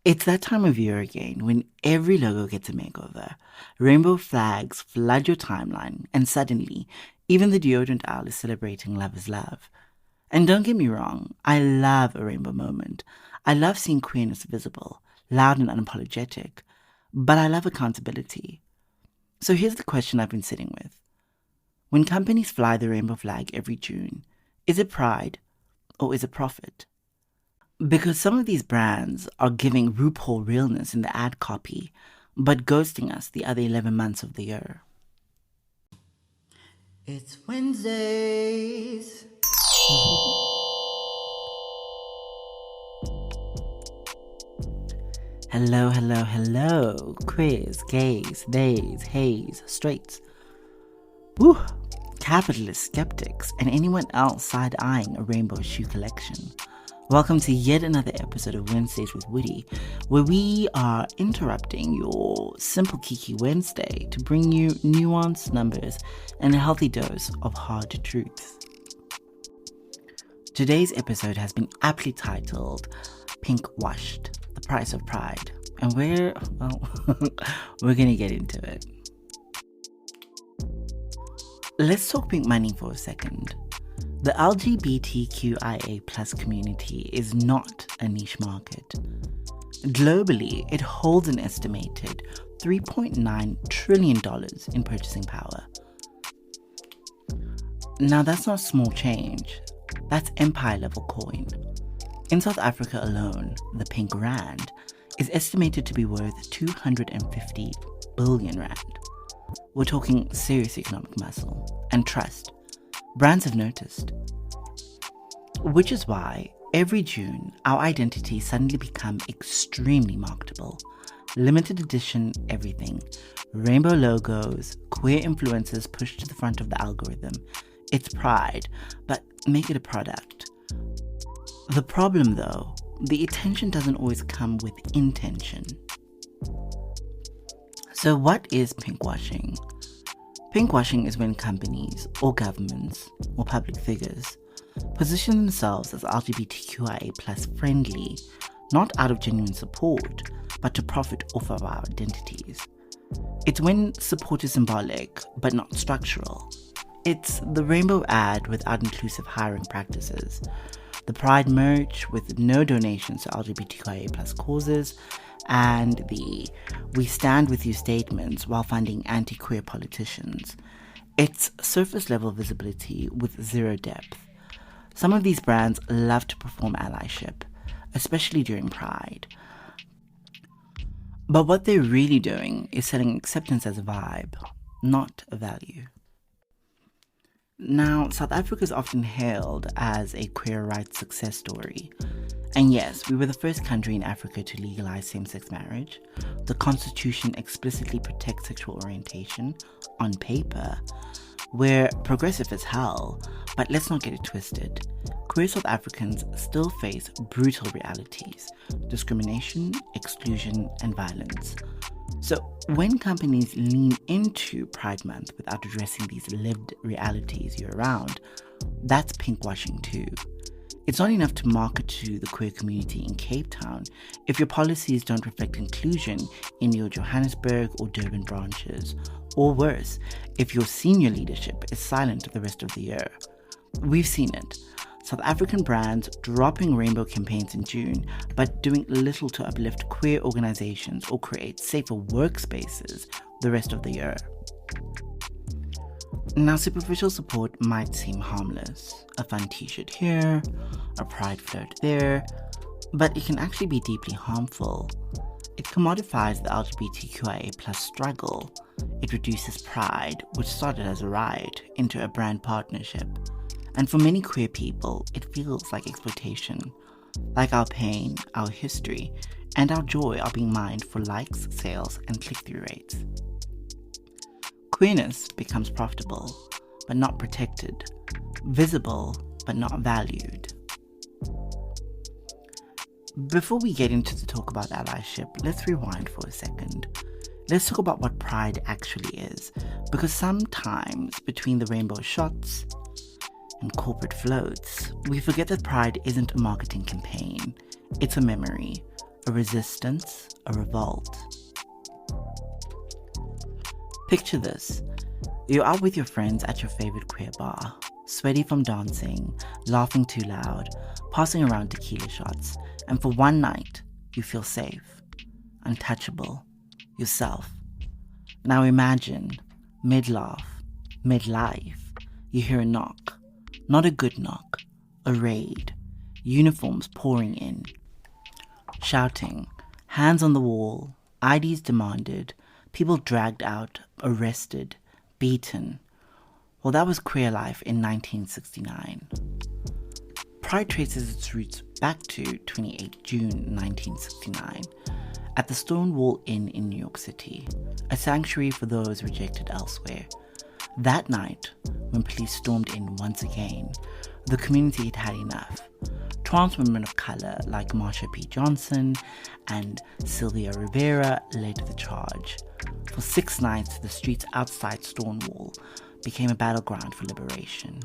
It's that time of year again when every logo gets a makeover. Rainbow flags flood your timeline, and suddenly, even the deodorant aisle is celebrating love is love. And don't get me wrong, I love a rainbow moment. I love seeing queerness visible, loud and unapologetic, but I love accountability. So here's the question I've been sitting with. When companies fly the rainbow flag every June, is it pride or is it profit? Because some of these brands are giving RuPaul realness in the ad copy, but ghosting us the other 11 months of the year. It's Wednesdays. Hello, hello, hello. Queers, gays, theys, hays, straights. Woo! Capitalist skeptics and anyone else side-eyeing a rainbow shoe collection. Welcome to yet another episode of Wednesdays with Woody, where we are interrupting your simple Kiki Wednesday to bring you nuanced numbers and a healthy dose of hard truths. Today's episode has been aptly titled Pinkwashed, the Price of Pride, and we're going to get into it. Let's talk pink money for a second. The LGBTQIA plus community is not a niche market. Globally, it holds an estimated $3.9 trillion in purchasing power. Now that's not small change, that's empire-level coin. In South Africa alone, the pink rand is estimated to be worth 250 billion rand. We're talking serious economic muscle. And trust, brands have noticed. Which is why every June, our identities suddenly become extremely marketable. Limited edition everything. Rainbow logos, queer influencers pushed to the front of the algorithm. It's pride, but make it a product. The problem though, the attention doesn't always come with intention. So what is pinkwashing? Pinkwashing is when companies or governments or public figures position themselves as LGBTQIA plus friendly, not out of genuine support, but to profit off of our identities. It's when support is symbolic, but not structural. It's the rainbow ad without inclusive hiring practices, the pride merch with no donations to LGBTQIA plus causes, and the "we stand with you" statements while funding anti-queer politicians. It's surface level visibility with zero depth. Some of these brands love to perform allyship, especially during Pride. But what they're really doing is selling acceptance as a vibe, not a value. Now, South Africa is often hailed as a queer rights success story. And yes, we were the first country in Africa to legalize same-sex marriage. The Constitution explicitly protects sexual orientation on paper. We're progressive as hell, but let's not get it twisted. Queer South Africans still face brutal realities: discrimination, exclusion, and violence. So when companies lean into Pride Month without addressing these lived realities year-round, that's pinkwashing too. It's not enough to market to the queer community in Cape Town if your policies don't reflect inclusion in your Johannesburg or Durban branches, or worse, if your senior leadership is silent the rest of the year. We've seen it. South African brands dropping rainbow campaigns in June, but doing little to uplift queer organizations or create safer workspaces the rest of the year. Now, superficial support might seem harmless. A fun t-shirt here, a pride flirt there, but it can actually be deeply harmful. It commodifies the LGBTQIA plus struggle. It reduces pride, which started as a ride, into a brand partnership. And for many queer people, it feels like exploitation. Like our pain, our history, and our joy are being mined for likes, sales, and click-through rates. Queerness becomes profitable, but not protected. Visible, but not valued. Before we get into the talk about allyship, let's rewind for a second. Let's talk about what pride actually is, because sometimes between the rainbow shots and corporate floats, we forget that pride isn't a marketing campaign. It's a memory, a resistance, a revolt. Picture this. You're out with your friends at your favorite queer bar, sweaty from dancing, laughing too loud, passing around tequila shots, and for one night, you feel safe, untouchable, yourself. Now imagine, mid-laugh, mid-life, you hear a knock, not a good knock, a raid, uniforms pouring in, shouting, hands on the wall, IDs demanded, people dragged out, arrested, beaten. Well, that was queer life in 1969. Pride traces its roots back to 28 June 1969 at the Stonewall Inn in New York City, a sanctuary for those rejected elsewhere. That night, when police stormed in once again, the community had had enough. Trans women of colour like Marsha P. Johnson and Sylvia Rivera led the charge. For 6 nights, the streets outside Stonewall became a battleground for liberation.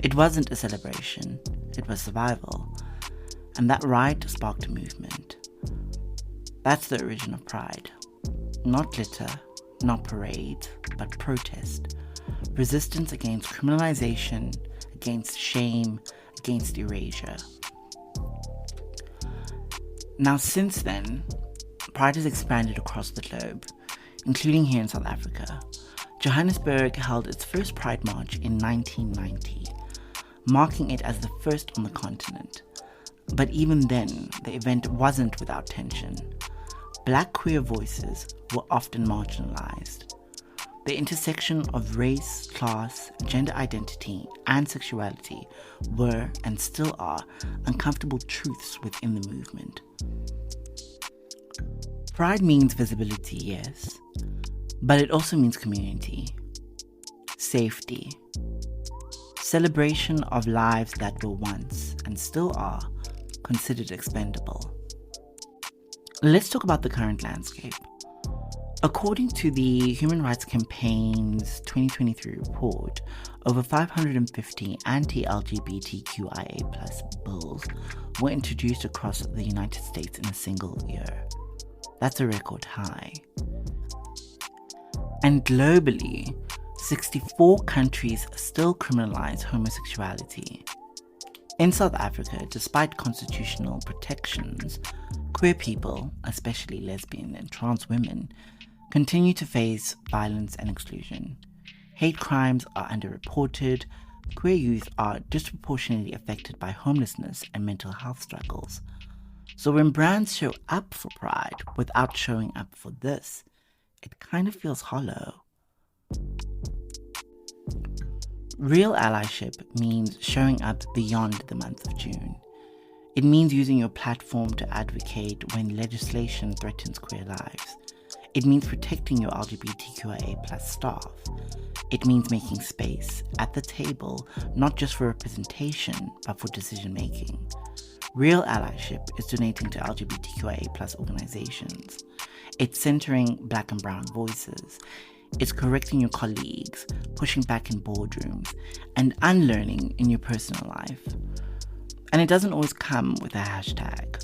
It wasn't a celebration, it was survival. And that riot sparked a movement. That's the origin of Pride. Not glitter, not parade, but protest. Resistance against criminalization, against shame, against erasure. Now, since then, Pride has expanded across the globe, including here in South Africa. Johannesburg held its first Pride March in 1990, marking it as the first on the continent. But even then, the event wasn't without tension. Black queer voices were often marginalized. The intersection of race, class, gender identity, and sexuality were, and still are, uncomfortable truths within the movement. Pride means visibility, yes, but it also means community, safety, celebration of lives that were once, and still are, considered expendable. Let's talk about the current landscape. According to the Human Rights Campaign's 2023 report, over 550 anti-LGBTQIA+ bills were introduced across the United States in a single year. That's a record high. And globally, 64 countries still criminalize homosexuality. In South Africa, despite constitutional protections, queer people, especially lesbian and trans women, continue to face violence and exclusion. Hate crimes are underreported. Queer youth are disproportionately affected by homelessness and mental health struggles. So when brands show up for Pride without showing up for this, it kind of feels hollow. Real allyship means showing up beyond the month of June. It means using your platform to advocate when legislation threatens queer lives. It means protecting your LGBTQIA+ staff. It means making space at the table, not just for representation, but for decision making. Real allyship is donating to LGBTQIA+ organizations. It's centering Black and brown voices. It's correcting your colleagues, pushing back in boardrooms, and unlearning in your personal life. And it doesn't always come with a hashtag.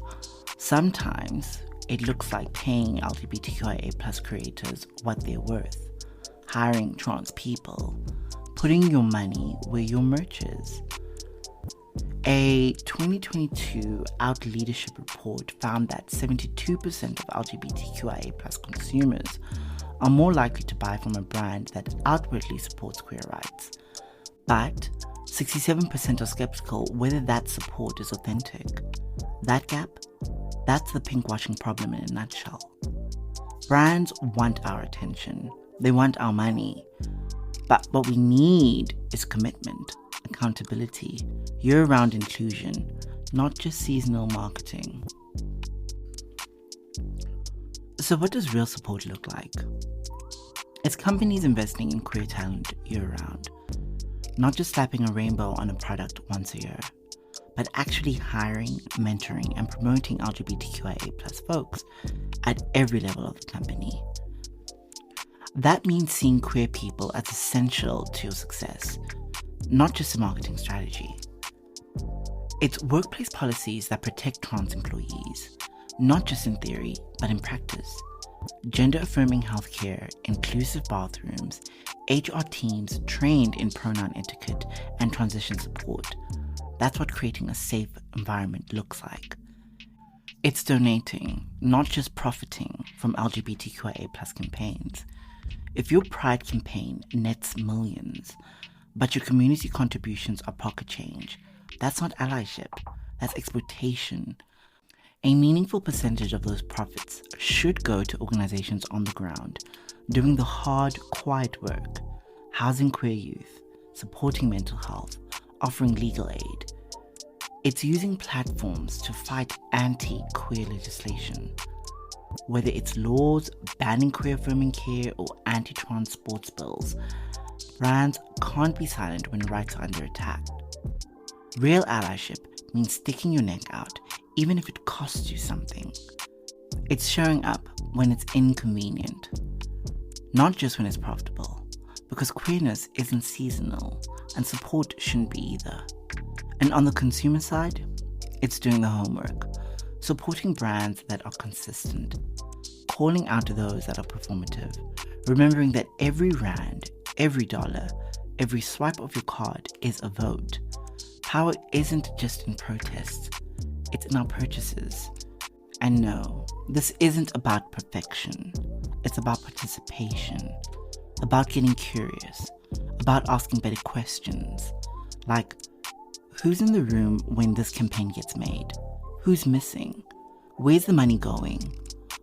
Sometimes it looks like paying LGBTQIA+ creators what they're worth, hiring trans people, putting your money where your merch is. A 2022 Out Leadership report found that 72% of LGBTQIA+ consumers are more likely to buy from a brand that outwardly supports queer rights. But 67% are skeptical whether that support is authentic. That gap, that's the pinkwashing problem in a nutshell. Brands want our attention. They want our money. But what we need is commitment, accountability, year-round inclusion, not just seasonal marketing. So what does real support look like? It's companies investing in queer talent year-round, not just slapping a rainbow on a product once a year, but actually hiring, mentoring, and promoting LGBTQIA+ folks at every level of the company. That means seeing queer people as essential to your success, not just a marketing strategy. It's workplace policies that protect trans employees, not just in theory, but in practice. Gender-affirming healthcare, inclusive bathrooms, HR teams trained in pronoun etiquette and transition support. That's what creating a safe environment looks like. It's donating, not just profiting from LGBTQIA+ campaigns. If your Pride campaign nets millions, but your community contributions are pocket change, that's not allyship, that's exploitation. A meaningful percentage of those profits should go to organizations on the ground, doing the hard, quiet work, housing queer youth, supporting mental health, offering legal aid. It's using platforms to fight anti-queer legislation. Whether it's laws banning queer-affirming care or anti-trans sports bills, brands can't be silent when rights are under attack. Real allyship means sticking your neck out, even if it costs you something. It's showing up when it's inconvenient, not just when it's profitable, because queerness isn't seasonal and support shouldn't be either. And on the consumer side, it's doing the homework, supporting brands that are consistent, calling out to those that are performative, remembering that every rand, every dollar, every swipe of your card is a vote. Power isn't just in protests, it's in our purchases. And no, this isn't about perfection. It's about participation, about getting curious, about asking better questions, like, who's in the room when this campaign gets made? Who's missing? Where's the money going?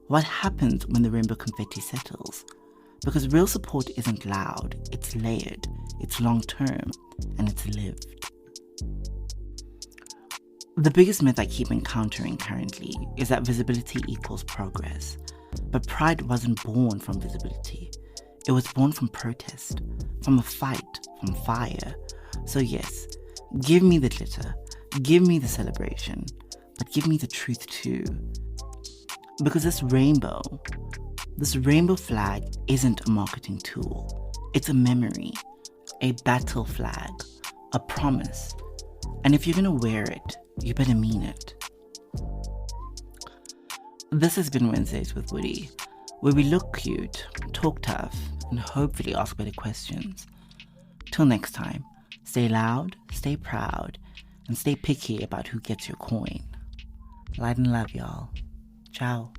What happens when the rainbow confetti settles? Because real support isn't loud, it's layered, it's long-term, and it's lived. The biggest myth I keep encountering currently is that visibility equals progress. But Pride wasn't born from visibility. It was born from protest, from a fight, from fire. So yes, give me the glitter, give me the celebration, but give me the truth too. Because this rainbow flag isn't a marketing tool. It's a memory, a battle flag, a promise. And if you're gonna wear it, you better mean it. This has been Wednesdays with Woody, where we look cute, talk tough, and hopefully ask better questions. Till next time, stay loud, stay proud, and stay picky about who gets your coin. Light and love, y'all. Ciao.